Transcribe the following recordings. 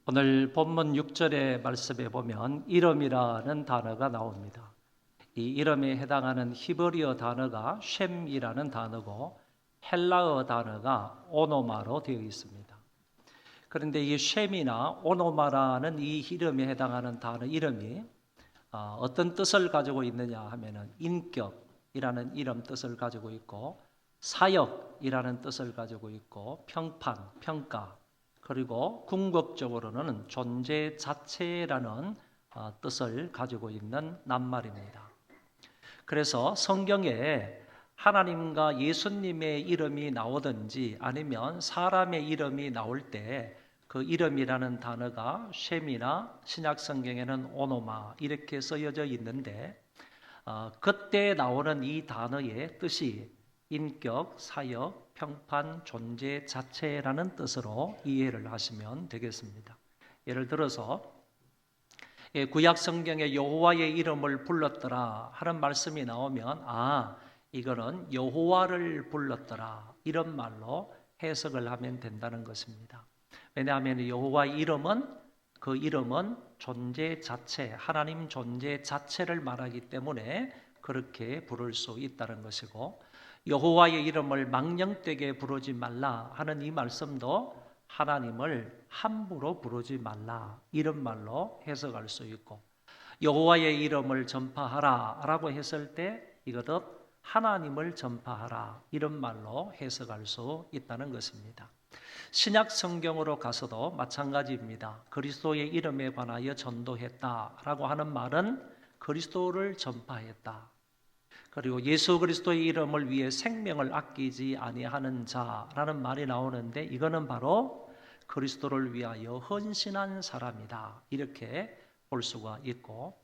오늘 본문 6절의 말씀에 보면 이름이라는 단어가 나옵니다. 이 이름에 해당하는 히브리어 단어가 쉔이라는 단어고 헬라어 단어가 오노마로 되어 있습니다. 그런데 이 쉔이나 오노마라는 이 이름에 해당하는 단어 이름이 어떤 뜻을 가지고 있느냐 하면은 인격이라는 이름 뜻을 가지고 있고 사역이라는 뜻을 가지고 있고 평판, 평가 그리고 궁극적으로는 존재 자체라는 뜻을 가지고 있는 낱말입니다. 그래서 성경에 하나님과 예수님의 이름이 나오든지 아니면 사람의 이름이 나올 때 그 이름이라는 단어가 쉔이나 신약 성경에는 오노마 이렇게 쓰여져 있는데 그때 나오는 이 단어의 뜻이 인격, 사역, 평판, 존재 자체라는 뜻으로 이해를 하시면 되겠습니다. 예를 들어서 구약 성경에 여호와의 이름을 불렀더라 하는 말씀이 나오면 이거는 여호와를 불렀더라 이런 말로 해석을 하면 된다는 것입니다. 왜냐하면 여호와의 이름은 그 이름은 존재 자체, 하나님 존재 자체를 말하기 때문에 그렇게 부를 수 있다는 것이고 여호와의 이름을 망령되게 부르지 말라 하는 이 말씀도 하나님을 함부로 부르지 말라 이런 말로 해석할 수 있고 여호와의 이름을 전파하라 라고 했을 때 이것도 하나님을 전파하라 이런 말로 해석할 수 있다는 것입니다. 신약 성경으로 가서도 마찬가지입니다. 그리스도의 이름에 관하여 전도했다라고 하는 말은 그리스도를 전파했다. 그리고 예수 그리스도의 이름을 위해 생명을 아끼지 아니하는 자라는 말이 나오는데 이거는 바로 그리스도를 위하여 헌신한 사람이다. 이렇게 볼 수가 있고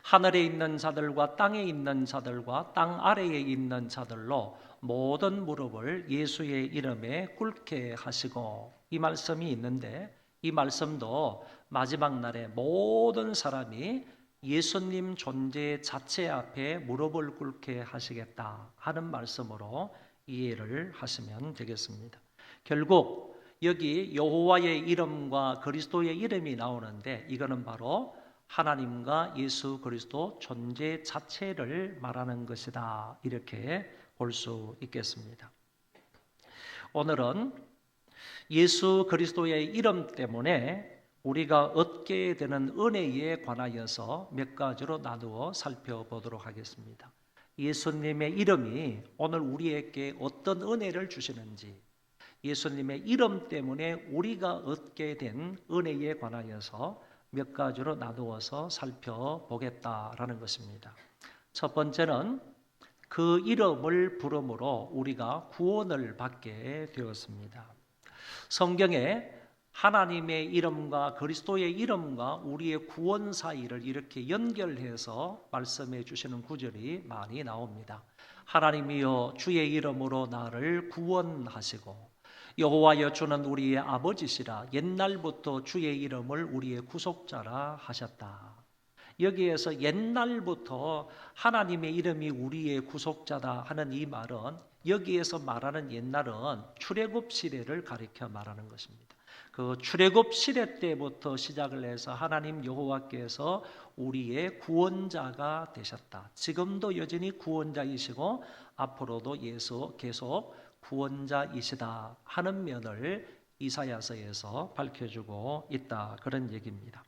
하늘에 있는 자들과 땅에 있는 자들과 땅 아래에 있는 자들로 모든 무릎을 예수의 이름에 꿇게 하시고 이 말씀이 있는데 이 말씀도 마지막 날에 모든 사람이 예수님 존재 자체 앞에 무릎을 꿇게 하시겠다 하는 말씀으로 이해를 하시면 되겠습니다. 결국 여기 여호와의 이름과 그리스도의 이름이 나오는데 이거는 바로 하나님과 예수 그리스도 존재 자체를 말하는 것이다 이렇게 볼 수 있겠습니다. 오늘은 예수 그리스도의 이름 때문에 우리가 얻게 되는 은혜에 관하여서 몇 가지로 나누어 살펴보도록 하겠습니다. 예수님의 이름이 오늘 우리에게 어떤 은혜를 주시는지 예수님의 이름 때문에 우리가 얻게 된 은혜에 관하여서 몇 가지로 나누어서 살펴보겠다라는 것입니다. 첫 번째는 그 이름을 부름으로 우리가 구원을 받게 되었습니다. 성경에 하나님의 이름과 그리스도의 이름과 우리의 구원 사이를 이렇게 연결해서 말씀해 주시는 구절이 많이 나옵니다. 하나님이여 주의 이름으로 나를 구원하시고 여호와여 주는 우리의 아버지시라 옛날부터 주의 이름을 우리의 구속자라 하셨다. 여기에서 옛날부터 하나님의 이름이 우리의 구속자다 하는 이 말은 여기에서 말하는 옛날은 출애굽 시대를 가리켜 말하는 것입니다. 그 출애굽 시대 때부터 시작을 해서 하나님 여호와께서 우리의 구원자가 되셨다. 지금도 여전히 구원자이시고 앞으로도 계속 구원자이시다 하는 면을 이사야서에서 밝혀주고 있다 그런 얘기입니다.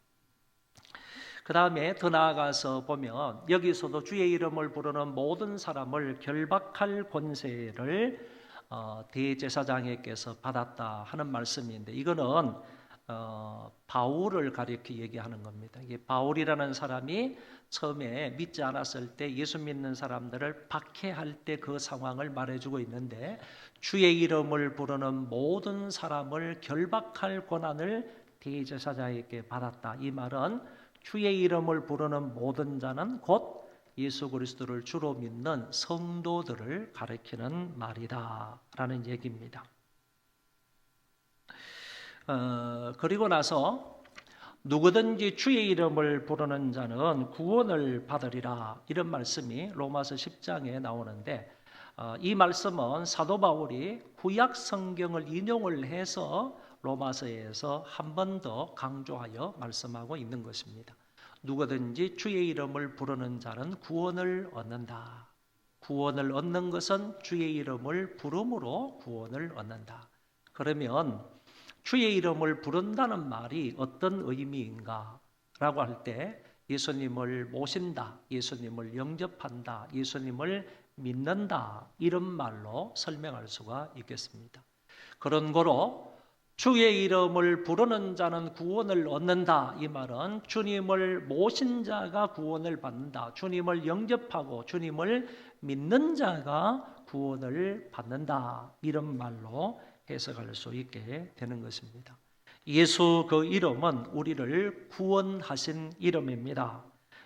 그 다음에 더 나아가서 보면 여기서도 주의 이름을 부르는 모든 사람을 결박할 권세를 대제사장에게서 받았다 하는 말씀인데 이거는 바울을 가리켜 얘기하는 겁니다. 이게 바울이라는 사람이 처음에 믿지 않았을 때 예수 믿는 사람들을 박해할 때 그 상황을 말해주고 있는데 주의 이름을 부르는 모든 사람을 결박할 권한을 대제사장에게 받았다. 이 말은 주의 이름을 부르는 모든 자는 곧 예수 그리스도를 주로 믿는 성도들을 가리키는 말이다 라는 얘기입니다. 그리고 나서 누구든지 주의 이름을 부르는 자는 구원을 받으리라 이런 말씀이 로마서 10장에 나오는데 이 말씀은 사도 바울이 구약 성경을 인용을 해서 로마서에서 한 번 더 강조하여 말씀하고 있는 것입니다. 누구든지 주의 이름을 부르는 자는 구원을 얻는다. 구원을 얻는 것은 주의 이름을 부름으로 구원을 얻는다. 그러면 주의 이름을 부른다는 말이 어떤 의미인가? 라고 할 때 예수님을 모신다, 예수님을 영접한다, 예수님을 믿는다, 이런 말로 설명할 수가 있겠습니다. 그런 거로 주의 이름을 부르는 자는 구원을 얻는다, 이 말은 주님을 모신 자가 구원을 받는다, 주님을 영접하고 주님을 믿는 자가 구원을 받는다, 이런 말로 해석할 수 있게 되는 것입니다. 예수 그 이름은 우리를 구원하신 이름입니다.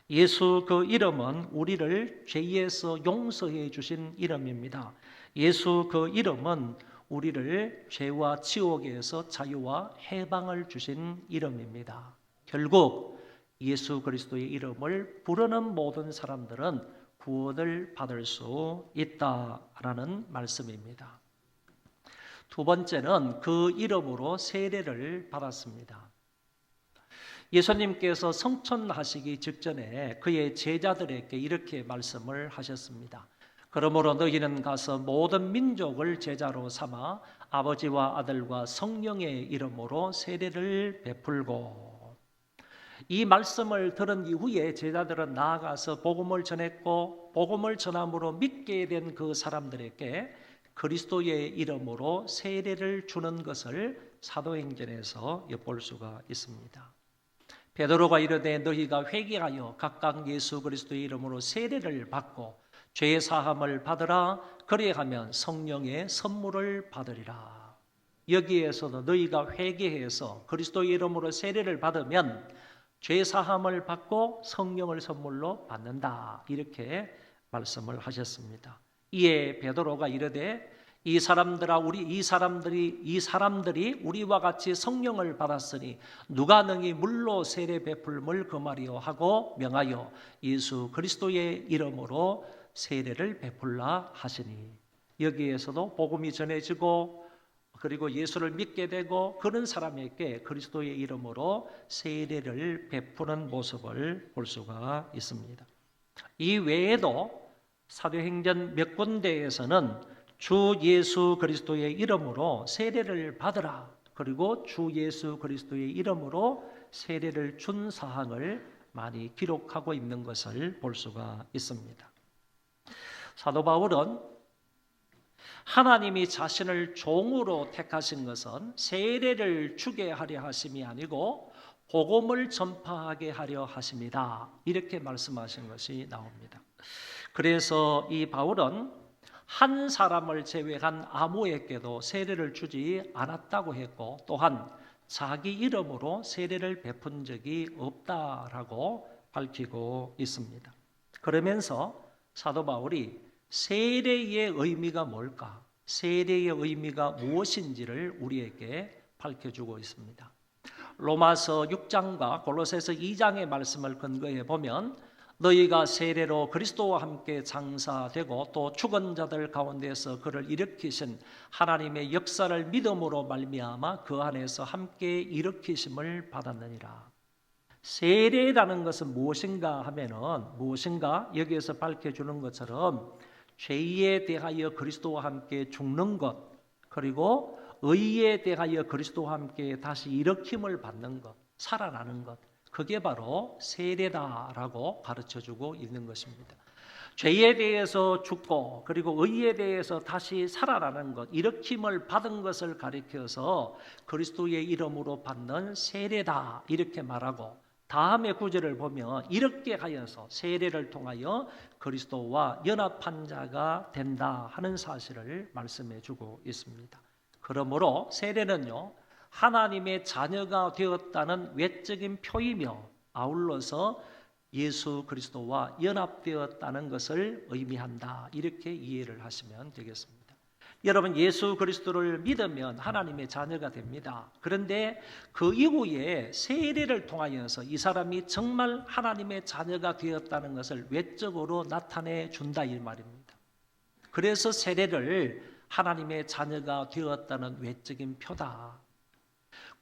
예수 그 이름은 우리를 죄에서 용서해 주신 이름입니다. 예수 그 이름은 우리를 죄와 지옥에서 자유와 해방을 주신 이름입니다. 결국 예수 그리스도의 이름을 부르는 모든 사람들은 구원을 받을 수 있다라는 말씀입니다. 두 번째는 그 이름으로 세례를 받았습니다. 예수님께서 성천하시기 직전에 그의 제자들에게 이렇게 말씀을 하셨습니다. 그러므로 너희는 가서 모든 민족을 제자로 삼아 아버지와 아들과 성령의 이름으로 세례를 베풀고, 이 말씀을 들은 이후에 제자들은 나아가서 복음을 전했고, 복음을 전함으로 믿게 된 그 사람들에게 그리스도의 이름으로 세례를 주는 것을 사도행전에서 엿볼 수가 있습니다. 베드로가 이르되 너희가 회개하여 각각 예수 그리스도의 이름으로 세례를 받고 죄 사함을 받으라. 그리하면 성령의 선물을 받으리라. 여기에서도 너희가 회개해서 그리스도의 이름으로 세례를 받으면 죄 사함을 받고 성령을 선물로 받는다, 이렇게 말씀을 하셨습니다. 이에 베드로가 이르되 이 사람들이 우리와 같이 성령을 받았으니 누가 능히 물로 세례 베풀물 금하리요 하고 명하여 예수 그리스도의 이름으로 세례를 베풀라 하시니, 여기에서도 복음이 전해지고 그리고 예수를 믿게 되고 그런 사람에게 그리스도의 이름으로 세례를 베푸는 모습을 볼 수가 있습니다. 이 외에도 사도행전 몇 군데에서는 주 예수 그리스도의 이름으로 세례를 받으라, 그리고 주 예수 그리스도의 이름으로 세례를 준 사항을 많이 기록하고 있는 것을 볼 수가 있습니다. 사도 바울은 하나님이 자신을 종으로 택하신 것은 세례를 주게 하려 하심이 아니고 복음을 전파하게 하려 하심이다, 이렇게 말씀하신 것이 나옵니다. 그래서 이 바울은 한 사람을 제외한 아무에게도 세례를 주지 않았다고 했고, 또한 자기 이름으로 세례를 베푼 적이 없다라고 밝히고 있습니다. 그러면서 사도 바울이 세례의 의미가 뭘까? 세례의 의미가 무엇인지를 우리에게 밝혀주고 있습니다. 로마서 6장과 골로새서 2장의 말씀을 근거해 보면 너희가 세례로 그리스도와 함께 장사되고 또 죽은 자들 가운데서 그를 일으키신 하나님의 역사를 믿음으로 말미암아 그 안에서 함께 일으키심을 받았느니라. 세례라는 것은 무엇인가 하면은, 무엇인가 여기에서 밝혀주는 것처럼 죄에 대하여 그리스도와 함께 죽는 것, 그리고 의에 대하여 그리스도와 함께 다시 일으킴을 받는 것, 살아나는 것, 그게 바로 세례다라고 가르쳐주고 있는 것입니다. 죄에 대해서 죽고 그리고 의에 대해서 다시 살아나는 것, 일으킴을 받은 것을 가리켜서 그리스도의 이름으로 받는 세례다, 이렇게 말하고, 다음의 구절을 보면 이렇게 하여서 세례를 통하여 그리스도와 연합한 자가 된다 하는 사실을 말씀해 주고 있습니다. 그러므로 세례는요, 하나님의 자녀가 되었다는 외적인 표이며 아울러서 예수 그리스도와 연합되었다는 것을 의미한다, 이렇게 이해를 하시면 되겠습니다. 여러분, 예수 그리스도를 믿으면 하나님의 자녀가 됩니다. 그런데 그 이후에 세례를 통하여서 이 사람이 정말 하나님의 자녀가 되었다는 것을 외적으로 나타내 준다, 이 말입니다. 그래서 세례를 하나님의 자녀가 되었다는 외적인 표다.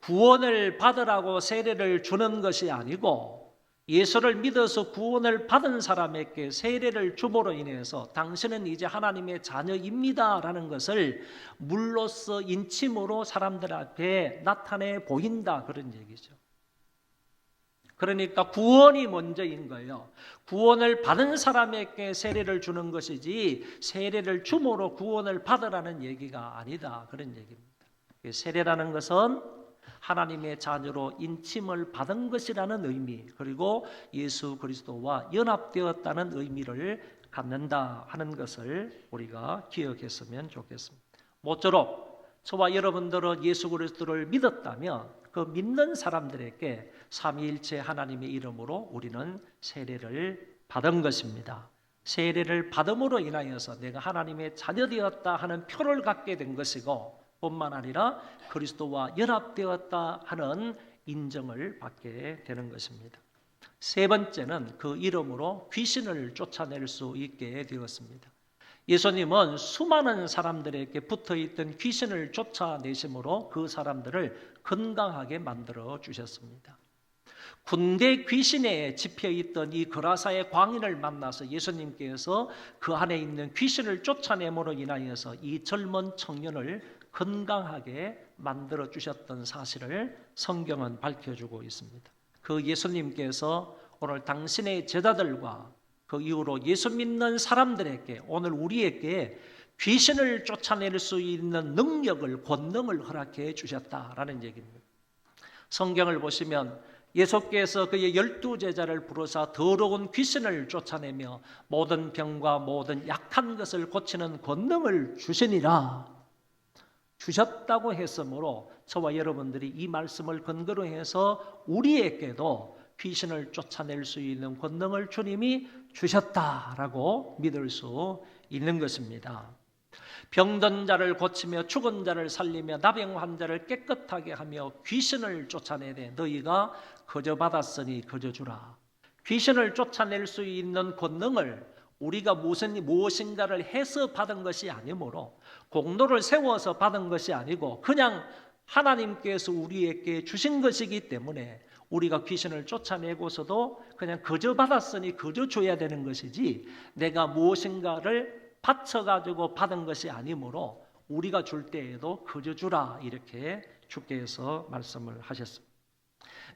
구원을 받으라고 세례를 주는 것이 아니고 예수를 믿어서 구원을 받은 사람에게 세례를 줌으로 인해서 당신은 이제 하나님의 자녀입니다 라는 것을 물로써 인침으로 사람들 앞에 나타내 보인다, 그런 얘기죠. 그러니까 구원이 먼저인 거예요. 구원을 받은 사람에게 세례를 주는 것이지 세례를 줌으로 구원을 받으라는 얘기가 아니다, 그런 얘기입니다. 세례라는 것은 하나님의 자녀로 인침을 받은 것이라는 의미, 그리고 예수 그리스도와 연합되었다는 의미를 갖는다 하는 것을 우리가 기억했으면 좋겠습니다. 모쪼록 저와 여러분들은 예수 그리스도를 믿었다면 그 믿는 사람들에게 삼위일체 하나님의 이름으로 우리는 세례를 받은 것입니다. 세례를 받음으로 인하여서 내가 하나님의 자녀되었다 하는 표를 갖게 된 것이고, 뿐만 아니라 그리스도와 연합되었다 하는 인정을 받게 되는 것입니다. 세 번째는 그 이름으로 귀신을 쫓아낼 수 있게 되었습니다. 예수님은 수많은 사람들에게 붙어있던 귀신을 쫓아내심으로 그 사람들을 건강하게 만들어 주셨습니다. 군대 귀신에 집혀있던 이 거라사의 광인을 만나서 예수님께서 그 안에 있는 귀신을 쫓아내므로 인하여서 이 젊은 청년을 건강하게 만들어 주셨던 사실을 성경은 밝혀주고 있습니다. 그 예수님께서 오늘 당신의 제자들과 그 이후로 예수 믿는 사람들에게, 오늘 우리에게 귀신을 쫓아낼 수 있는 능력을, 권능을 허락해 주셨다라는 얘기입니다. 성경을 보시면 예수께서 그의 12제자를 부르사 더러운 귀신을 쫓아내며 모든 병과 모든 약한 것을 고치는 권능을 주시니라 주셨다고 했으므로 저와 여러분들이 이 말씀을 근거로 해서 우리에게도 귀신을 쫓아낼 수 있는 권능을 주님이 주셨다라고 믿을 수 있는 것입니다. 병든 자를 고치며 죽은 자를 살리며 나병 환자를 깨끗하게 하며 귀신을 쫓아내되 너희가 거저 받았으니 거저 주라. 귀신을 쫓아낼 수 있는 권능을 우리가 무엇인가를 해서 받은 것이 아니므로, 공로를 세워서 받은 것이 아니고 그냥 하나님께서 우리에게 주신 것이기 때문에 우리가 귀신을 쫓아내고서도 그냥 거저 받았으니 거저 줘야 되는 것이지, 내가 무엇인가를 바쳐가지고 받은 것이 아니므로 우리가 줄 때에도 거저 주라, 이렇게 주께서 말씀을 하셨습니다.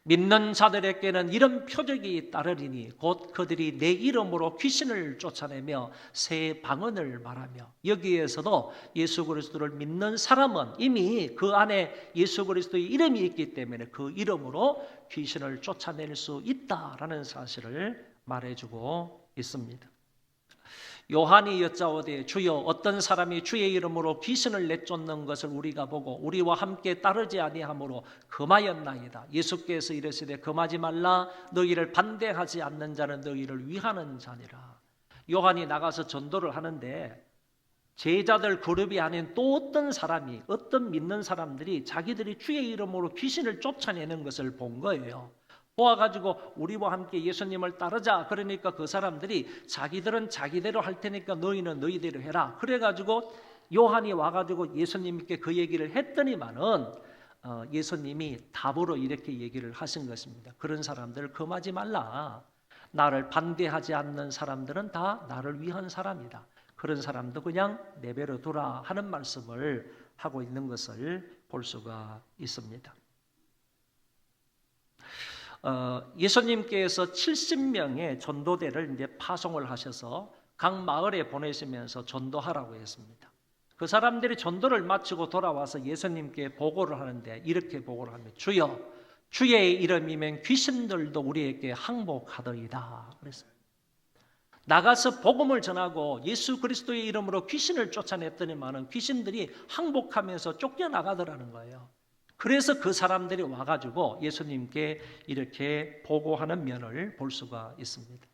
믿는 자들에게는 이런 표적이 따르리니 곧 그들이 내 이름으로 귀신을 쫓아내며 새 방언을 말하며, 여기에서도 예수 그리스도를 믿는 사람은 이미 그 안에 예수 그리스도의 이름이 있기 때문에 그 이름으로 귀신을 쫓아낼 수 있다라는 사실을 말해주고 있습니다. 요한이 여짜오되 주여 어떤 사람이 주의 이름으로 귀신을 내쫓는 것을 우리가 보고 우리와 함께 따르지 아니하므로 금하였나이다. 예수께서 이르시되 금하지 말라. 너희를 반대하지 않는 자는 너희를 위하는 자니라. 요한이 나가서 전도를 하는데 제자들 그룹이 아닌 또 어떤 사람이, 어떤 믿는 사람들이 자기들이 주의 이름으로 귀신을 쫓아내는 것을 본 거예요. 보아가지고 우리와 함께 예수님을 따르자. 그러니까 그 사람들이 자기들은 자기대로 할 테니까 너희는 너희대로 해라. 그래가지고 요한이 와가지고 예수님께 그 얘기를 했더니만은 예수님이 답으로 이렇게 얘기를 하신 것입니다. 그런 사람들 금하지 말라. 나를 반대하지 않는 사람들은 다 나를 위한 사람이다. 그런 사람도 그냥 내버려 두라 하는 말씀을 하고 있는 것을 볼 수가 있습니다. 예수님께서 70명의 전도대를 이제 파송을 하셔서 각 마을에 보내시면서 전도하라고 했습니다. 그 사람들이 전도를 마치고 돌아와서 예수님께 보고를 하는데 이렇게 보고를 합니다. 주여, 주의 이름이면 귀신들도 우리에게 항복하더이다 그랬습니다. 나가서 복음을 전하고 예수 그리스도의 이름으로 귀신을 쫓아냈더니만은 귀신들이 항복하면서 쫓겨나가더라는 거예요. 그래서 그 사람들이 와가지고 예수님께 이렇게 보고하는 면을 볼 수가 있습니다.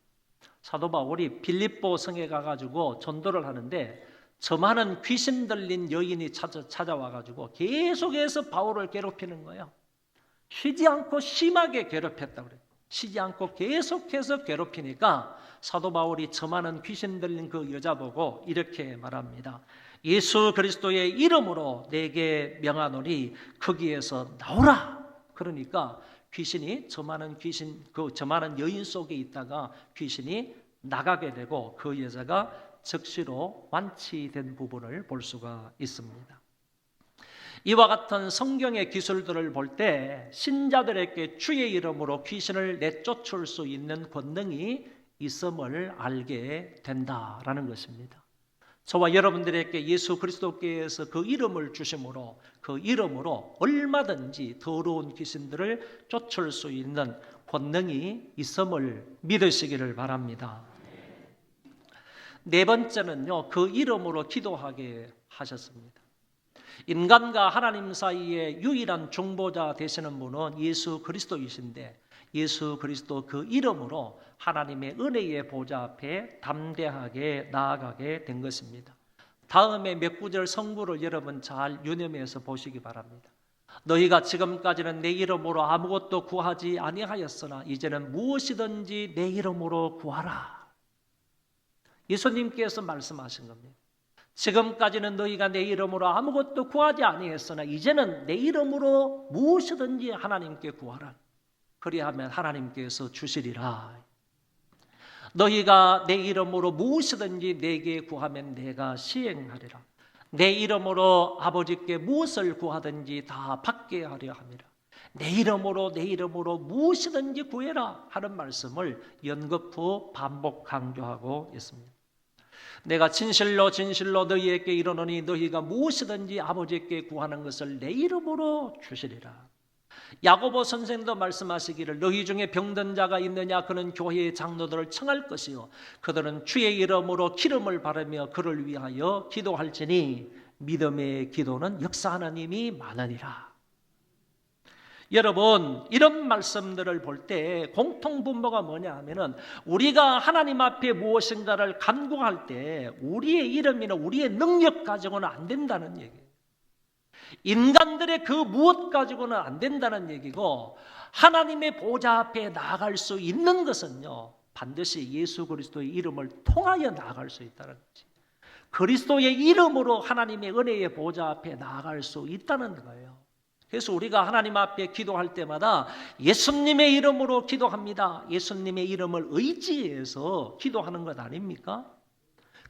사도 바울이 빌립보 성에 가가지고 전도를 하는데 저 많은 귀신 들린 여인이 찾아와가지고 계속해서 바울을 괴롭히는 거예요. 쉬지 않고 심하게 괴롭혔다고 그래요. 쉬지 않고 계속해서 괴롭히니까 사도 바울이 저 많은 귀신 들린 그 여자 보고 이렇게 말합니다. 예수 그리스도의 이름으로 내게 명하노니 거기에서 나오라. 그러니까 귀신이 저 많은 여인 속에 있다가 귀신이 나가게 되고 그 여자가 즉시로 완치된 부분을 볼 수가 있습니다. 이와 같은 성경의 기술들을 볼 때 신자들에게 주의 이름으로 귀신을 내쫓을 수 있는 권능이 있음을 알게 된다라는 것입니다. 저와 여러분들에게 예수 그리스도께서 그 이름을 주심으로 그 이름으로 얼마든지 더러운 귀신들을 쫓을 수 있는 권능이 있음을 믿으시기를 바랍니다. 네 번째는요, 그 이름으로 기도하게 하셨습니다. 인간과 하나님 사이에 유일한 중보자 되시는 분은 예수 그리스도이신데 예수 그리스도 그 이름으로 하나님의 은혜의 보좌 앞에 담대하게 나아가게 된 것입니다. 다음에 몇 구절 성구를 여러분 잘 유념해서 보시기 바랍니다. 너희가 지금까지는 내 이름으로 아무것도 구하지 아니하였으나 이제는 무엇이든지 내 이름으로 구하라. 예수님께서 말씀하신 겁니다. 지금까지는 너희가 내 이름으로 아무것도 구하지 아니했으나 이제는 내 이름으로 무엇이든지 하나님께 구하라. 그리하면 하나님께서 주시리라. 너희가 내 이름으로 무엇이든지 내게 구하면 내가 시행하리라. 내 이름으로 아버지께 무엇을 구하든지 다 받게 하려 함이라. 내 이름으로 무엇이든지 구해라 하는 말씀을 연거푸 반복 강조하고 있습니다. 내가 진실로 너희에게 이르노니 너희가 무엇이든지 아버지께 구하는 것을 내 이름으로 주시리라. 야고보 선생도 말씀하시기를 너희 중에 병든 자가 있느냐 그는 교회의 장로들을 청할 것이요 그들은 주의 이름으로 기름을 바르며 그를 위하여 기도할지니 믿음의 기도는 역사하는 힘이 많으니라. 여러분, 이런 말씀들을 볼 때 공통분모가 뭐냐 하면은 우리가 하나님 앞에 무엇인가를 간구할 때 우리의 이름이나 우리의 능력 가지고는 안 된다는 얘기예요. 인간들의 그 무엇 가지고는 안 된다는 얘기고 하나님의 보좌 앞에 나아갈 수 있는 것은요 반드시 예수 그리스도의 이름을 통하여 나아갈 수 있다는 거지. 그리스도의 이름으로 하나님의 은혜의 보좌 앞에 나아갈 수 있다는 거예요. 그래서 우리가 하나님 앞에 기도할 때마다 예수님의 이름으로 기도합니다. 예수님의 이름을 의지해서 기도하는 것 아닙니까?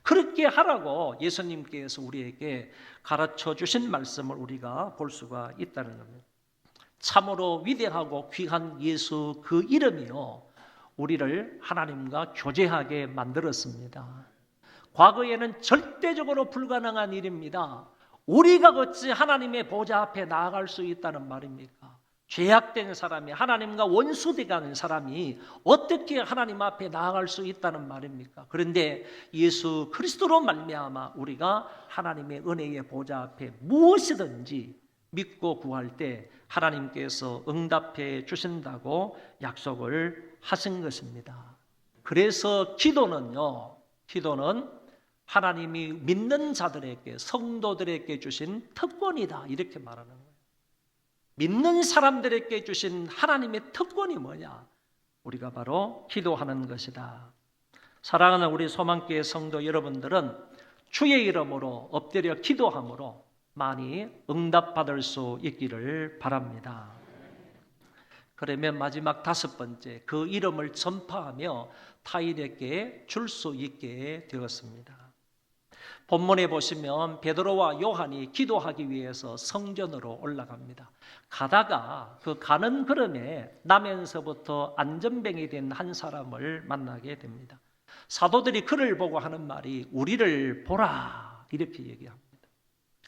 그렇게 하라고 예수님께서 우리에게 가르쳐 주신 말씀을 우리가 볼 수가 있다는 겁니다. 참으로 위대하고 귀한 예수 그 이름이요 우리를 하나님과 교제하게 만들었습니다. 과거에는 절대적으로 불가능한 일입니다. 우리가 어찌 하나님의 보좌 앞에 나아갈 수 있다는 말입니까? 죄악된 사람이 하나님과 원수되가는 사람이 어떻게 하나님 앞에 나아갈 수 있다는 말입니까? 그런데 예수 그리스도로 말미암아 우리가 하나님의 은혜의 보좌 앞에 무엇이든지 믿고 구할 때 하나님께서 응답해 주신다고 약속을 하신 것입니다. 그래서 기도는 하나님이 믿는 자들에게 성도들에게 주신 특권이다 이렇게 말하는 거예요. 믿는 사람들에게 주신 하나님의 특권이 뭐냐? 우리가 바로 기도하는 것이다. 사랑하는 우리 소망교회 성도 여러분들은 주의 이름으로 엎드려 기도함으로 많이 응답받을 수 있기를 바랍니다. 그러면 마지막 다섯 번째, 그 이름을 전파하며 타인에게 줄 수 있게 되었습니다. 본문에 보시면 베드로와 요한이 기도하기 위해서 성전으로 올라갑니다. 가다가 그 가는 걸음에 나면서부터 안전병이 된 한 사람을 만나게 됩니다. 사도들이 그를 보고 하는 말이 우리를 보라 이렇게 얘기합니다.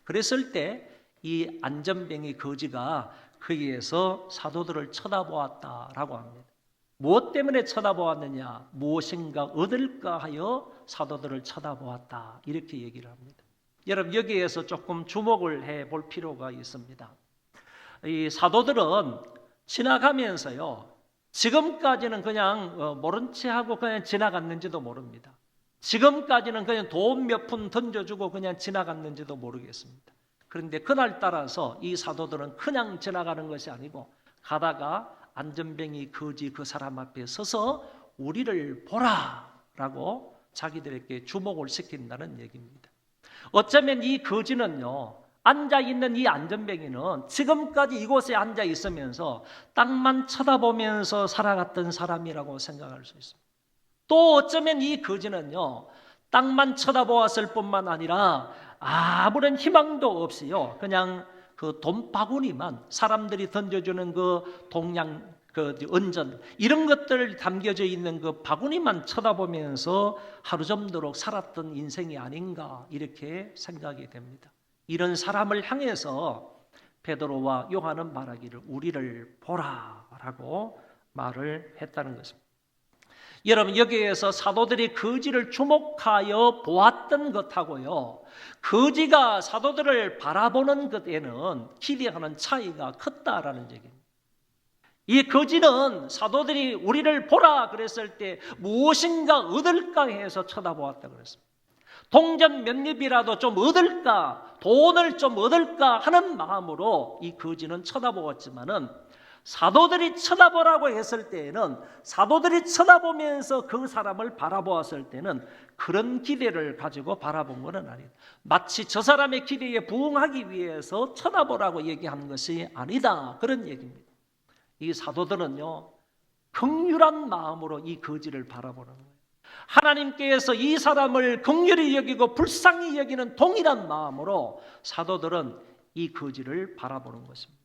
그랬을 때 이 안전병이 거지가 거기에서 사도들을 쳐다보았다라고 합니다. 무엇 때문에 쳐다보았느냐? 무엇인가 얻을까 하여 사도들을 쳐다보았다 이렇게 얘기를 합니다. 여러분 여기에서 조금 주목을 해볼 필요가 있습니다. 이 사도들은 지나가면서요 지금까지는 그냥 모른 채 하고 그냥 지나갔는지도 모릅니다. 지금까지는 그냥 돈 몇 푼 던져주고 그냥 지나갔는지도 모르겠습니다. 그런데 그날 따라서 이 사도들은 그냥 지나가는 것이 아니고 가다가 안전병이 거지 그 사람 앞에 서서 우리를 보라라고 자기들에게 주목을 시킨다는 얘기입니다. 어쩌면 이 거지는요 앉아있는 이 안전뱅이는 지금까지 이곳에 앉아 있으면서 땅만 쳐다보면서 살아갔던 사람이라고 생각할 수 있습니다. 또 어쩌면 이 거지는요, 땅만 쳐다보았을 뿐만 아니라 아무런 희망도 없이요, 그냥 그 돈바구니만, 사람들이 던져주는 그 동양, 그 은전, 이런 것들 담겨져 있는 그 바구니만 쳐다보면서 하루 종도록 살았던 인생이 아닌가, 이렇게 생각이 됩니다. 이런 사람을 향해서 베드로와 요한은 말하기를 우리를 보라라고 말을 했다는 것입니다. 여러분, 여기에서 사도들이 거지를 주목하여 보았던 것하고요, 거지가 사도들을 바라보는 것에는 기대하는 차이가 컸다라는 얘기입니다. 이 거지는 사도들이 우리를 보라 그랬을 때 무엇인가 얻을까 해서 쳐다보았다 그랬습니다. 동전 몇 립이라도 좀 얻을까, 돈을 좀 얻을까 하는 마음으로 이 거지는 쳐다보았지만은, 사도들이 쳐다보라고 했을 때에는, 사도들이 쳐다보면서 그 사람을 바라보았을 때는 그런 기대를 가지고 바라본 것은 아니다. 마치 저 사람의 기대에 부응하기 위해서 쳐다보라고 얘기한 것이 아니다, 그런 얘기입니다. 이 사도들은요, 긍휼한 마음으로 이 거지를 바라보는 거예요. 하나님께서 이 사람을 긍휼히 여기고 불쌍히 여기는 동일한 마음으로 사도들은 이 거지를 바라보는 것입니다.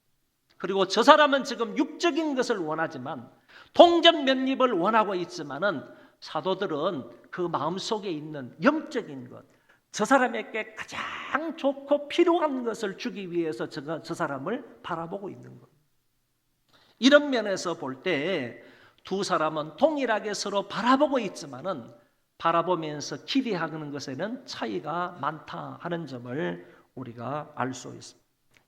그리고 저 사람은 지금 육적인 것을 원하지만, 동전 몇 립을 원하고 있지만은, 사도들은 그 마음속에 있는 영적인 것, 저 사람에게 가장 좋고 필요한 것을 주기 위해서 저 사람을 바라보고 있는 것. 이런 면에서 볼 때 두 사람은 동일하게 서로 바라보고 있지만은, 바라보면서 기대하는 것에는 차이가 많다 하는 점을 우리가 알 수 있습니다.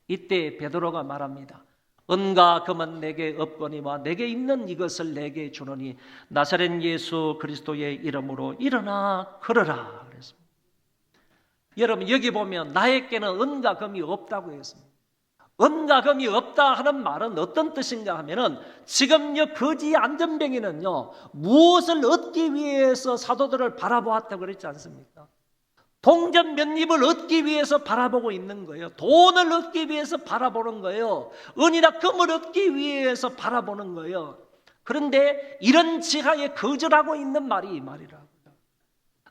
이때 베드로가 말합니다. 은과 금은 내게 없거니와 내게 있는 이것을 내게 주노니 나사렛 예수 그리스도의 이름으로 일어나 걸어라 그랬습니다. 여러분, 여기 보면 나에게는 은과 금이 없다고 했습니다. 은과 금이 없다 하는 말은 어떤 뜻인가 하면은, 지금 이 거지 안전뱅이는요, 무엇을 얻기 위해서 사도들을 바라보았다고 그랬지 않습니까? 동전 몇 립을 얻기 위해서 바라보고 있는 거예요. 돈을 얻기 위해서 바라보는 거예요. 은이나 금을 얻기 위해서 바라보는 거예요. 그런데 이런 지하에 거절하고 있는 말이 이 말이라고요.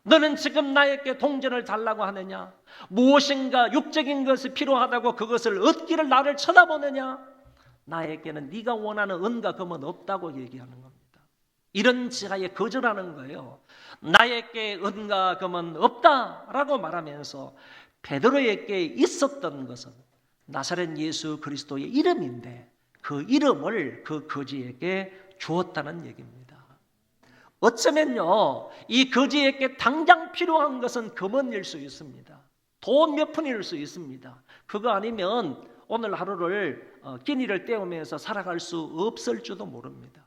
너는 지금 나에게 동전을 달라고 하느냐? 무엇인가 육적인 것이 필요하다고 그것을 얻기를 나를 쳐다보느냐? 나에게는 네가 원하는 은과 금은 없다고 얘기하는 겁니다. 이런 지하에 거절하는 거예요. 나에게 은과 금은 없다라고 말하면서 베드로에게 있었던 것은 나사렛 예수 그리스도의 이름인데, 그 이름을 그 거지에게 주었다는 얘기입니다. 어쩌면요, 이 거지에게 당장 필요한 것은 금은일 수 있습니다. 돈 몇 푼일 수 있습니다. 그거 아니면 오늘 하루를 끼니를 때우면서 살아갈 수 없을지도 모릅니다.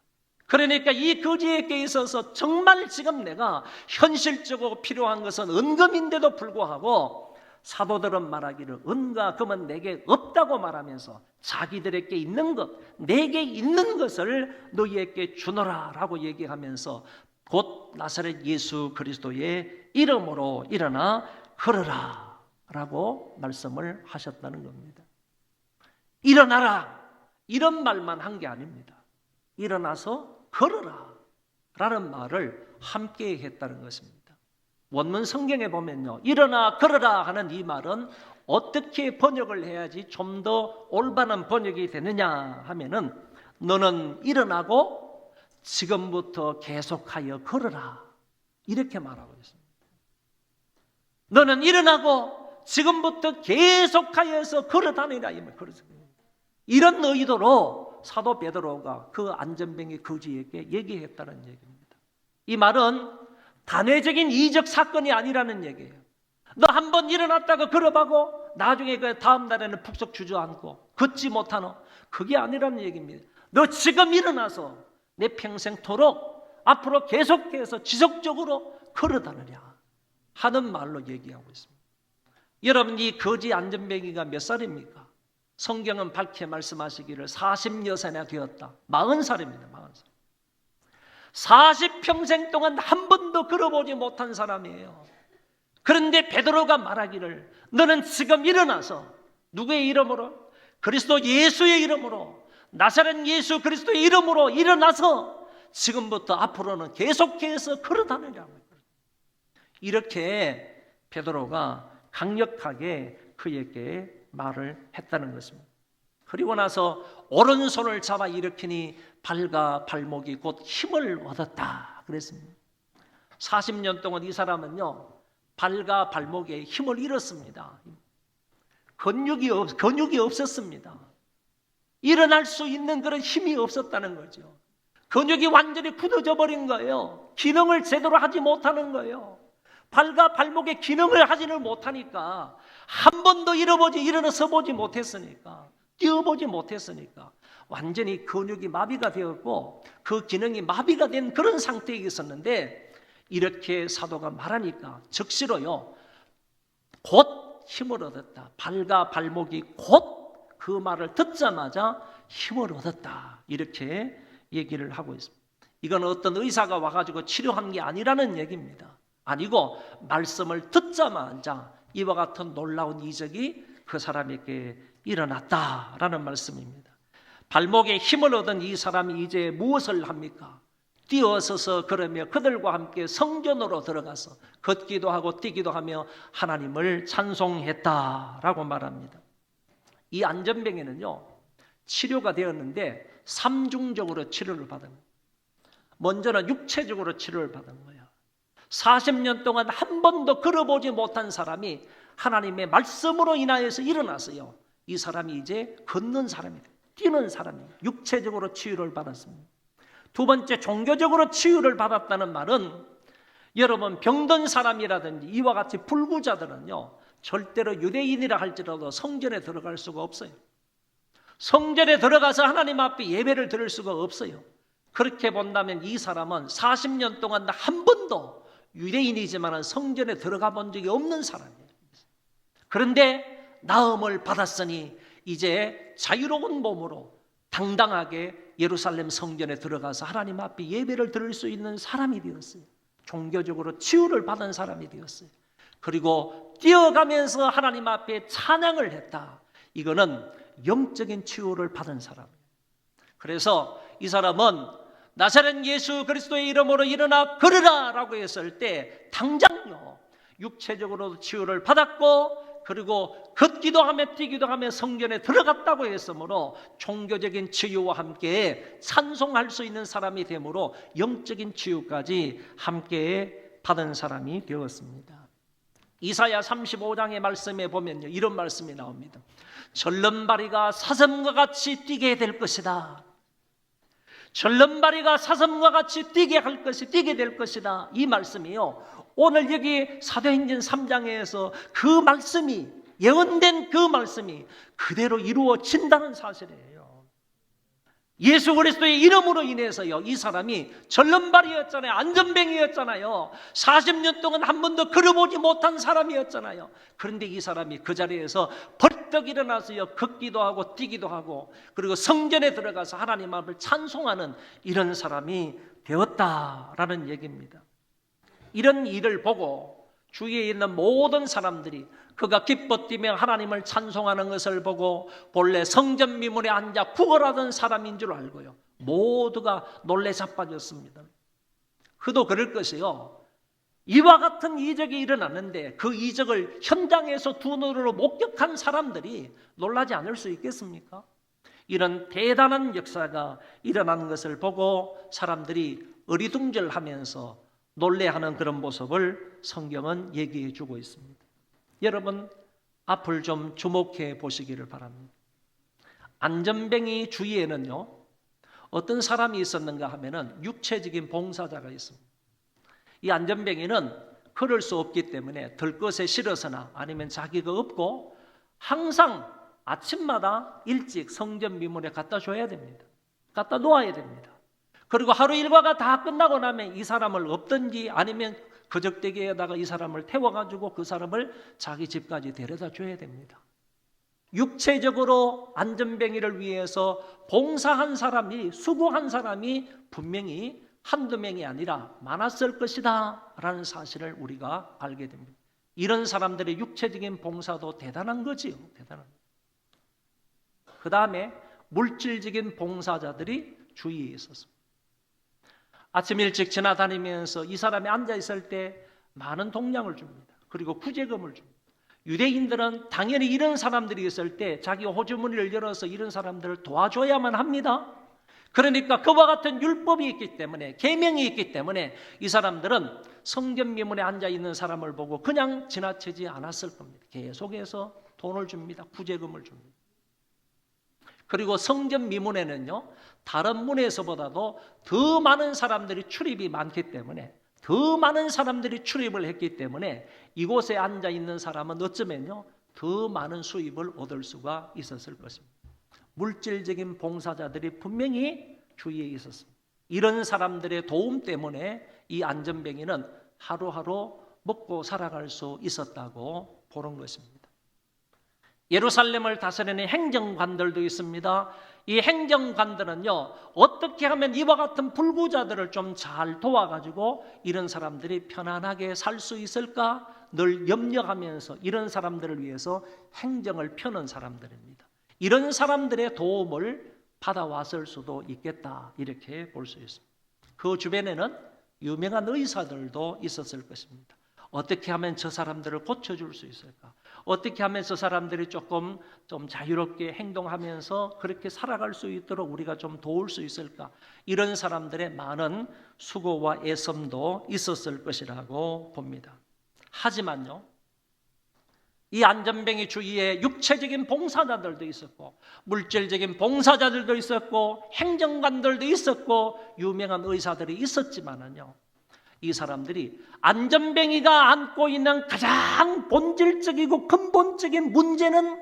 그러니까 이 거지에게 있어서 정말 지금 내가 현실적으로 필요한 것은 은금인데도 불구하고, 사도들은 말하기를 은과 금은 내게 없다고 말하면서 자기들에게 있는 것, 내게 있는 것을 너희에게 주노라 라고 얘기하면서 곧 나사렛 예수 그리스도의 이름으로 일어나 걸어라 라고 말씀을 하셨다는 겁니다. 일어나라, 이런 말만 한 게 아닙니다. 일어나서 걸어라 라는 말을 함께 했다는 것입니다. 원문 성경에 보면요, 일어나 걸어라 하는 이 말은 어떻게 번역을 해야지 좀 더 올바른 번역이 되느냐 하면은, 너는 일어나고 지금부터 계속하여 걸어라, 이렇게 말하고 있습니다. 너는 일어나고 지금부터 계속하여서 걸어다니라, 이런 의도로 사도 베드로가 그 안전뱅이 거지에게 얘기했다는 얘기입니다. 이 말은 단회적인 이적 사건이 아니라는 얘기예요. 너 한번 일어났다가 걸어봐고 나중에 그 다음 날에는 푹석 주저앉고 걷지 못하노, 그게 아니라는 얘기입니다. 너 지금 일어나서 내 평생토록 앞으로 계속해서 지속적으로 걸어다니랴 하는 말로 얘기하고 있습니다. 여러분, 이 거지 안전뱅이가 몇 살입니까? 성경은 밝게 말씀하시기를 40여세나 되었다. 40살입니다. 40살. 40평생 동안 한 번도 걸어보지 못한 사람이에요. 그런데 베드로가 말하기를 너는 지금 일어나서 누구의 이름으로? 그리스도 예수의 이름으로, 나사렛 예수 그리스도의 이름으로 일어나서 지금부터 앞으로는 계속해서 걸어다니라고. 이렇게 베드로가 강력하게 그에게 말을 했다는 것입니다. 그리고 나서 오른손을 잡아 일으키니 발과 발목이 곧 힘을 얻었다 그랬습니다. 40년 동안 이 사람은요, 발과 발목에 힘을 잃었습니다. 근육이 없었습니다. 일어날 수 있는 그런 힘이 없었다는 거죠. 근육이 완전히 굳어져 버린 거예요. 기능을 제대로 하지 못하는 거예요. 발과 발목의 기능을 하지를 못하니까, 한 번도 일어나서 보지 못했으니까, 뛰어보지 못했으니까 완전히 근육이 마비가 되었고 그 기능이 마비가 된 그런 상태에 있었는데, 이렇게 사도가 말하니까 즉시로요, 곧 힘을 얻었다. 발과 발목이 곧 그 말을 듣자마자 힘을 얻었다. 이렇게 얘기를 하고 있습니다. 이건 어떤 의사가 와가지고 치료한 게 아니라는 얘기입니다. 아니고 말씀을 듣자마자 이와 같은 놀라운 이적이 그 사람에게 일어났다라는 말씀입니다. 발목에 힘을 얻은 이 사람이 이제 무엇을 합니까? 뛰어서서 그러며 그들과 함께 성전으로 들어가서 걷기도 하고 뛰기도 하며 하나님을 찬송했다라고 말합니다. 이 안전병에는요, 치료가 되었는데 3중적으로 치료를 받은 거예요. 먼저는 육체적으로 치료를 받은 거예요. 40년 동안 한 번도 걸어보지 못한 사람이 하나님의 말씀으로 인하여서 일어나서요, 이 사람이 이제 걷는 사람이 돼요. 뛰는 사람이에요. 육체적으로 치유를 받았습니다. 두 번째, 종교적으로 치유를 받았다는 말은, 여러분 병든 사람이라든지 이와 같이 불구자들은요, 절대로 유대인이라 할지라도 성전에 들어갈 수가 없어요. 성전에 들어가서 하나님 앞에 예배를 드릴 수가 없어요. 그렇게 본다면 이 사람은 40년 동안 한 번도 유대인이지만 성전에 들어가 본 적이 없는 사람이에요. 그런데 나음을 받았으니 이제 자유로운 몸으로 당당하게 예루살렘 성전에 들어가서 하나님 앞에 예배를 드릴 수 있는 사람이 되었어요. 종교적으로 치유를 받은 사람이 되었어요. 그리고 뛰어가면서 하나님 앞에 찬양을 했다. 이거는 영적인 치유를 받은 사람이에요. 그래서 이 사람은 나사렛 예수 그리스도의 이름으로 일어나 걸으라 라고 했을 때 당장요, 육체적으로도 치유를 받았고, 그리고 걷기도 하며 뛰기도 하며 성전에 들어갔다고 했으므로 종교적인 치유와 함께 찬송할 수 있는 사람이 되므로 영적인 치유까지 함께 받은 사람이 되었습니다. 이사야 35장의 말씀에 보면요, 이런 말씀이 나옵니다. 절름발이가 사슴과 같이 뛰게 될 것이다. 절름발이가 사슴과 같이 뛰게 될 것이다. 이 말씀이요, 오늘 여기 사도행전 3장에서 그 말씀이, 예언된 그 말씀이 그대로 이루어진다는 사실이에요. 예수 그리스도의 이름으로 인해서요, 이 사람이 절름발이었잖아요. 안전병이었잖아요. 40년 동안 한 번도 걸어보지 못한 사람이었잖아요. 그런데 이 사람이 그 자리에서 벌떡 일어나서요, 걷기도 하고 뛰기도 하고, 그리고 성전에 들어가서 하나님 앞을 찬송하는 이런 사람이 되었다라는 얘기입니다. 이런 일을 보고 주위에 있는 모든 사람들이 그가 기뻐 뛰며 하나님을 찬송하는 것을 보고 본래 성전 미문에 앉아 구걸하던 사람인 줄 알고요, 모두가 놀래 자빠졌습니다. 그도 그럴 것이요, 이와 같은 이적이 일어났는데 그 이적을 현장에서 두 눈으로 목격한 사람들이 놀라지 않을 수 있겠습니까? 이런 대단한 역사가 일어나는 것을 보고 사람들이 어리둥절하면서 놀래하는 그런 모습을 성경은 얘기해 주고 있습니다. 여러분, 앞을 좀 주목해 보시기를 바랍니다. 안전뱅이 주위에는요, 어떤 사람이 있었는가 하면은 육체적인 봉사자가 있습니다. 이 안전뱅이는 걸을 수 없기 때문에 들것에 실어서나 아니면 자기가 없고 항상 아침마다 일찍 성전 미문에 갖다 줘야 됩니다. 갖다 놓아야 됩니다. 그리고 하루 일과가 다 끝나고 나면 이 사람을 없든지 아니면 거적대기에다가 이 사람을 태워가지고 그 사람을 자기 집까지 데려다 줘야 됩니다. 육체적으로 안전뱅이를 위해서 봉사한 사람이, 수고한 사람이 분명히 한두 명이 아니라 많았을 것이다 라는 사실을 우리가 알게 됩니다. 이런 사람들의 육체적인 봉사도 대단한 거지요. 대단한. 그 다음에 물질적인 봉사자들이 주위에 있었습니다. 아침 일찍 지나다니면서 이 사람이 앉아있을 때 많은 동량을 줍니다. 그리고 구제금을 줍니다. 유대인들은 당연히 이런 사람들이 있을 때 자기 호주머니를 열어서 이런 사람들을 도와줘야만 합니다. 그러니까 그와 같은 율법이 있기 때문에, 계명이 있기 때문에 이 사람들은 성전 미문에 앉아있는 사람을 보고 그냥 지나치지 않았을 겁니다. 계속해서 돈을 줍니다. 구제금을 줍니다. 그리고 성전 미문에는요, 다른 문에서보다도 더 많은 사람들이 출입이 많기 때문에, 더 많은 사람들이 출입을 했기 때문에 이곳에 앉아있는 사람은 어쩌면요, 더 많은 수입을 얻을 수가 있었을 것입니다. 물질적인 봉사자들이 분명히 주위에 있었습니다. 이런 사람들의 도움 때문에 이 안전뱅이는 하루하루 먹고 살아갈 수 있었다고 보는 것입니다. 예루살렘을 다스리는 행정관들도 있습니다. 이 행정관들은요, 어떻게 하면 이와 같은 불구자들을 좀 잘 도와가지고 이런 사람들이 편안하게 살 수 있을까 늘 염려하면서 이런 사람들을 위해서 행정을 펴는 사람들입니다. 이런 사람들의 도움을 받아왔을 수도 있겠다, 이렇게 볼 수 있습니다. 그 주변에는 유명한 의사들도 있었을 것입니다. 어떻게 하면 저 사람들을 고쳐줄 수 있을까? 어떻게 하면 저 사람들이 좀 자유롭게 행동하면서 그렇게 살아갈 수 있도록 우리가 좀 도울 수 있을까? 이런 사람들의 많은 수고와 애씀도 있었을 것이라고 봅니다. 하지만요, 이 안전뱅이 주위에 육체적인 봉사자들도 있었고, 물질적인 봉사자들도 있었고, 행정관들도 있었고, 유명한 의사들이 있었지만은요, 이 사람들이 안전뱅이가 안고 있는 가장 본질적이고 근본적인 문제는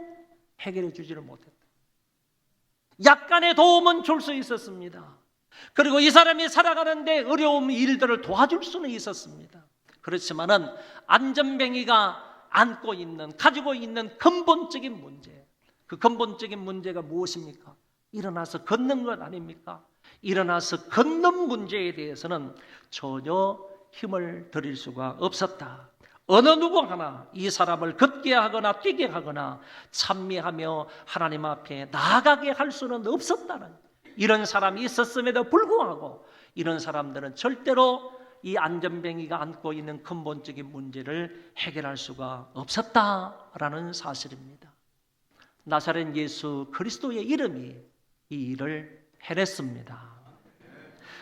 해결해 주지를 못했다. 약간의 도움은 줄 수 있었습니다. 그리고 이 사람이 살아가는데 어려운 일들을 도와줄 수는 있었습니다. 그렇지만은 안전뱅이가 안고 있는, 가지고 있는 근본적인 문제, 그 근본적인 문제가 무엇입니까? 일어나서 걷는 것 아닙니까? 일어나서 걷는 문제에 대해서는 전혀 힘을 들일 수가 없었다. 어느 누구 하나 이 사람을 걷게 하거나 뛰게 하거나 찬미하며 하나님 앞에 나아가게 할 수는 없었다는, 이런 사람이 있었음에도 불구하고 이런 사람들은 절대로 이 안전뱅이가 안고 있는 근본적인 문제를 해결할 수가 없었다라는 사실입니다. 나사렛 예수 그리스도의 이름이 이 일을 해냈습니다.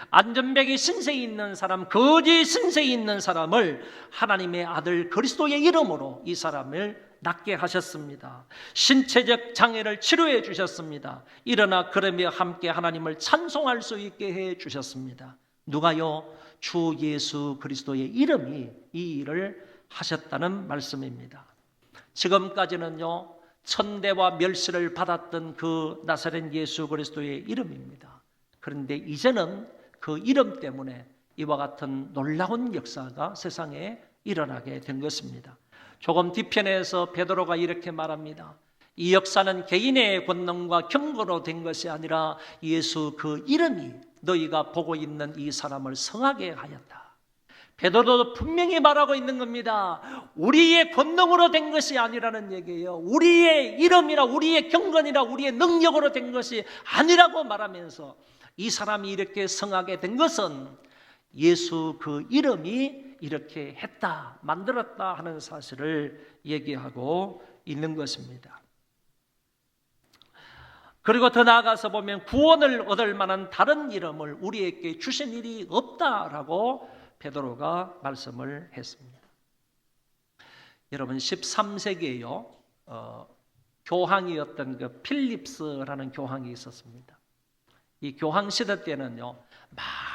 안전뱅이 신세에 있는 사람, 거지 신세에 있는 사람을 하나님의 아들 그리스도의 이름으로 이 사람을 낫게 하셨습니다. 신체적 장애를 치료해 주셨습니다. 일어나 걸으며 함께 하나님을 찬송할 수 있게 해 주셨습니다. 누가요? 주 예수 그리스도의 이름이 이 일을 하셨다는 말씀입니다. 지금까지는요, 천대와 멸시를 받았던 그 나사렛 예수 그리스도의 이름입니다. 그런데 이제는 그 이름 때문에 이와 같은 놀라운 역사가 세상에 일어나게 된 것입니다. 조금 뒤편에서 베드로가 이렇게 말합니다. 이 역사는 개인의 권능과 경고로 된 것이 아니라 예수 그 이름이 너희가 보고 있는 이 사람을 성하게 하였다. 베드로도 분명히 말하고 있는 겁니다. 우리의 권능으로 된 것이 아니라는 얘기예요. 우리의 이름이나 우리의 경건이나 우리의 능력으로 된 것이 아니라고 말하면서 이 사람이 이렇게 성하게 된 것은 예수 그 이름이 이렇게 했다, 만들었다 하는 사실을 얘기하고 있는 것입니다. 그리고 더 나아가서 보면 구원을 얻을 만한 다른 이름을 우리에게 주신 일이 없다라고 베드로가 말씀을 했습니다. 여러분 13세기에요, 교황이었던 그 필립스라는 교황이 있었습니다. 이 교황 시대 때는요,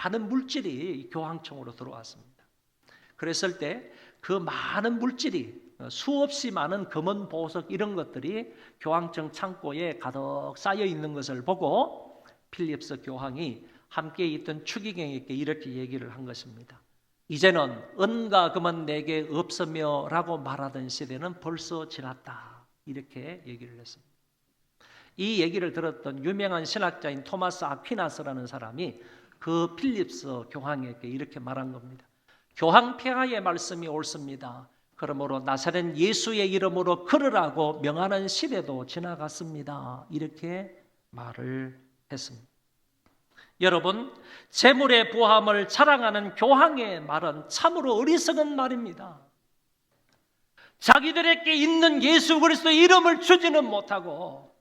많은 물질이 교황청으로 들어왔습니다. 그랬을 때 그 많은 물질이 수없이 많은 금은 보석 이런 것들이 교황청 창고에 가득 쌓여 있는 것을 보고 필립스 교황이 함께 있던 추기경에게 이렇게 얘기를 한 것입니다. 이제는 은과 금은 내게 없으며 라고 말하던 시대는 벌써 지났다, 이렇게 얘기를 했습니다. 이 얘기를 들었던 유명한 신학자인 토마스 아퀴나스라는 사람이 그 필립스 교황에게 이렇게 말한 겁니다. 교황 폐하의 말씀이 옳습니다. 그러므로 나사렛 예수의 이름으로 걸으라고 명하는 시대도 지나갔습니다. 이렇게 말을 했습니다. 여러분, 재물의 부함을 자랑하는 교황의 말은 참으로 어리석은 말입니다. 자기들에게 있는 예수 그리스도의 이름을 주지는 못하고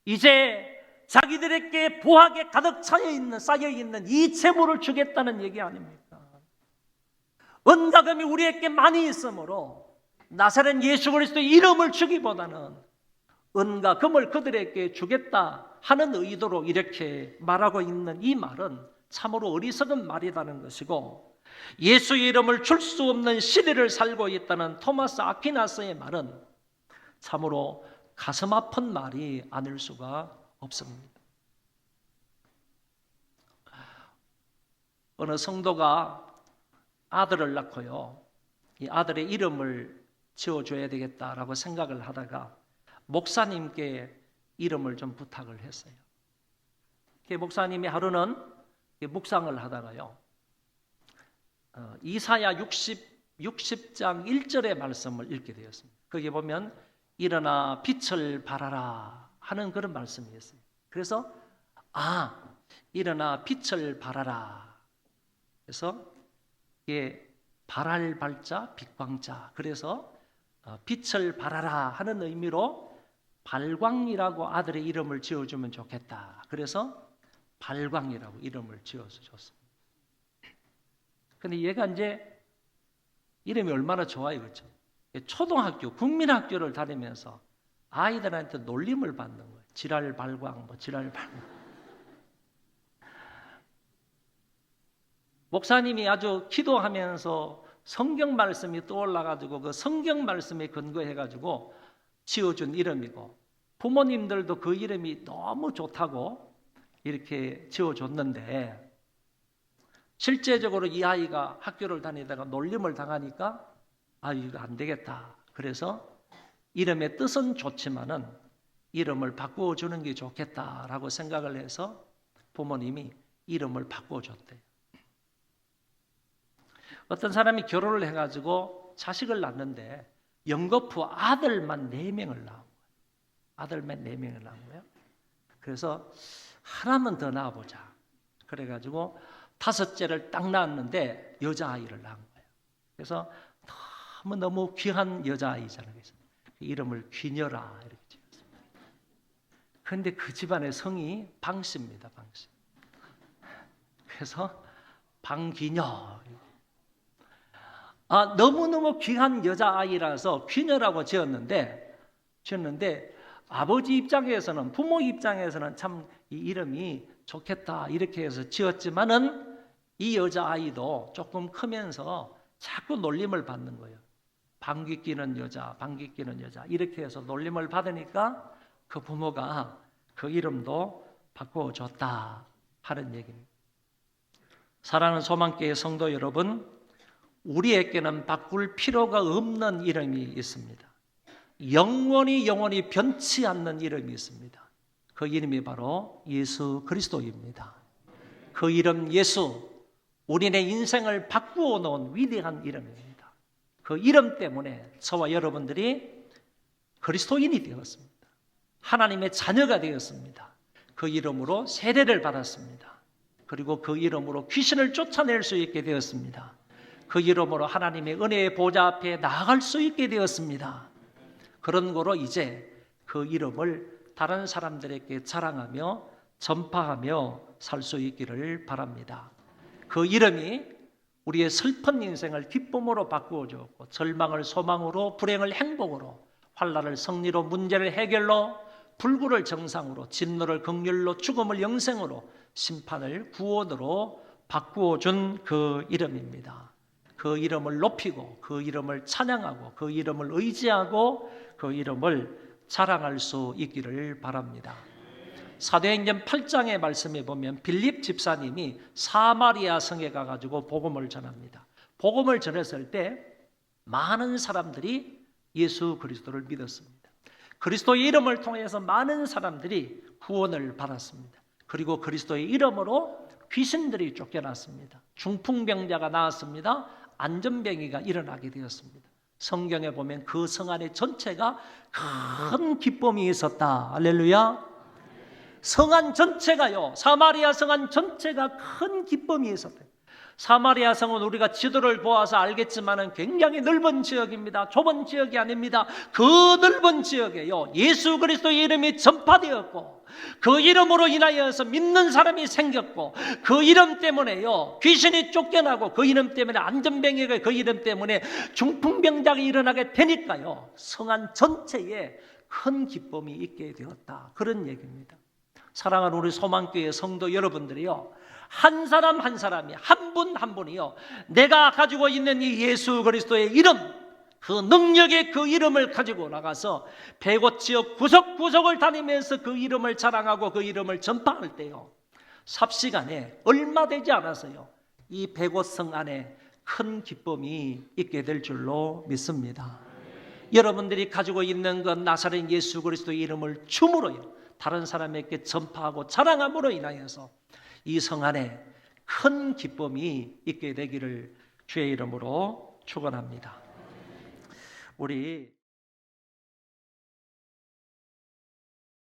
이제 자기들에게 부하게 가득 쌓여 있는 이 재물을 주겠다는 얘기 아닙니까? 은자금이 우리에게 많이 있으므로 나사렛 예수 그리스도의 이름을 주기보다는 은과 금을 그들에게 주겠다 하는 의도로 이렇게 말하고 있는 이 말은 참으로 어리석은 말이라는 것이고, 예수의 이름을 줄 수 없는 시대를 살고 있다는 토마스 아퀴나스의 말은 참으로 가슴 아픈 말이 아닐 수가 없습니다. 어느 성도가 아들을 낳고요, 이 아들의 이름을 지어줘야 되겠다라고 생각을 하다가 목사님께 이름을 좀 부탁을 했어요. 목사님이 하루는 묵상을 하다가요, 이사야 60장 1절의 말씀을 읽게 되었습니다. 거기에 보면 일어나 빛을 발하라 하는 그런 말씀이었어요. 그래서 일어나 빛을 발하라. 그래서 이게 발할 발자 빛광자, 그래서 빛을 발하라 하는 의미로 발광이라고 아들의 이름을 지어주면 좋겠다. 그래서 발광이라고 이름을 지어서 줬습니다. 근데 얘가 이제 이름이 얼마나 좋아요, 그렇죠? 초등학교, 국민학교를 다니면서 아이들한테 놀림을 받는 거예요. 지랄 발광, 지랄 발광. 목사님이 아주 기도하면서 성경 말씀이 떠올라가지고 그 성경 말씀에 근거해가지고 지어준 이름이고, 부모님들도 그 이름이 너무 좋다고 이렇게 지어줬는데, 실제적으로 이 아이가 학교를 다니다가 놀림을 당하니까 이거 안 되겠다. 그래서 이름의 뜻은 좋지만은 이름을 바꾸어 주는 게 좋겠다라고 생각을 해서 부모님이 이름을 바꾸어 줬대요. 어떤 사람이 결혼을 해가지고 자식을 낳는데 연거푸 아들만 4명을 낳은 거예요. 아들만 4명을 낳은 거예요. 그래서 하나만 더 낳아보자. 그래가지고 5째를 딱 낳았는데 여자아이를 낳은 거예요. 그래서 너무 귀한 여자아이잖아요. 그래서 이름을 귀녀라 이렇게 지었습니다. 그런데 그 집안의 성이 방씨입니다. 방씨. 그래서 방귀녀. 너무너무 귀한 여자아이라서 귀녀라고 지었는데 아버지 입장에서는, 부모 입장에서는 참 이 이름이 좋겠다 이렇게 해서 지었지만은 이 여자아이도 조금 크면서 자꾸 놀림을 받는 거예요. 방귀 뀌는 여자, 방귀 뀌는 여자 이렇게 해서 놀림을 받으니까 그 부모가 그 이름도 바꿔줬다 하는 얘기입니다. 사랑하는 소망교회 성도 여러분, 우리에게는 바꿀 필요가 없는 이름이 있습니다. 영원히 변치 않는 이름이 있습니다. 그 이름이 바로 예수 그리스도입니다. 그 이름 예수, 우리의 인생을 바꾸어 놓은 위대한 이름입니다. 그 이름 때문에 저와 여러분들이 그리스도인이 되었습니다. 하나님의 자녀가 되었습니다. 그 이름으로 세례를 받았습니다. 그리고 그 이름으로 귀신을 쫓아낼 수 있게 되었습니다. 그 이름으로 하나님의 은혜의 보좌 앞에 나아갈 수 있게 되었습니다. 그런 거로 이제 그 이름을 다른 사람들에게 자랑하며 전파하며 살 수 있기를 바랍니다. 그 이름이 우리의 슬픈 인생을 기쁨으로 바꾸어 주었고, 절망을 소망으로, 불행을 행복으로, 환난을 승리로, 문제를 해결로, 불구를 정상으로, 진노를 긍휼로, 죽음을 영생으로, 심판을 구원으로 바꾸어 준 그 이름입니다. 그 이름을 높이고, 그 이름을 찬양하고, 그 이름을 의지하고, 그 이름을 자랑할 수 있기를 바랍니다. 사도행전 8장의 말씀에 보면 빌립 집사님이 사마리아 성에 가가지고 복음을 전합니다. 복음을 전했을 때 많은 사람들이 예수 그리스도를 믿었습니다. 그리스도의 이름을 통해서 많은 사람들이 구원을 받았습니다. 그리고 그리스도의 이름으로 귀신들이 쫓겨났습니다. 중풍병자가 나았습니다. 안전병이가 일어나게 되었습니다. 성경에 보면 그 성 안에 전체가 큰 기쁨이 있었다. 할렐루야. 성안 전체가요, 사마리아 성안 전체가 큰 기쁨이 있었대요. 사마리아 성은 우리가 지도를 보아서 알겠지만은 굉장히 넓은 지역입니다. 좁은 지역이 아닙니다. 그 넓은 지역에요, 예수 그리스도의 이름이 전파되었고, 그 이름으로 인하여서 믿는 사람이 생겼고, 그 이름 때문에요 귀신이 쫓겨나고, 그 이름 때문에 안전병이가, 그 이름 때문에 중풍병자가 일어나게 되니까요, 성안 전체에 큰 기쁨이 있게 되었다. 그런 얘기입니다. 사랑하는 우리 소망교회 성도 여러분들이요, 한 사람 한 사람이, 한 분 한 분이요, 내가 가지고 있는 이 예수 그리스도의 이름, 그 능력의 그 이름을 가지고 나가서 105 지역 구석구석을 다니면서 그 이름을 자랑하고 그 이름을 전파할 때요, 삽시간에 얼마 되지 않아서요, 이 105성 안에 큰 기쁨이 있게 될 줄로 믿습니다. 여러분들이 가지고 있는 그 나사렛 예수 그리스도의 이름을 춤으로요, 다른 사람에게 전파하고 자랑함으로 인하여서 이 성 안에 큰 기쁨이 있게 되기를 주의 이름으로 축원합니다. 우리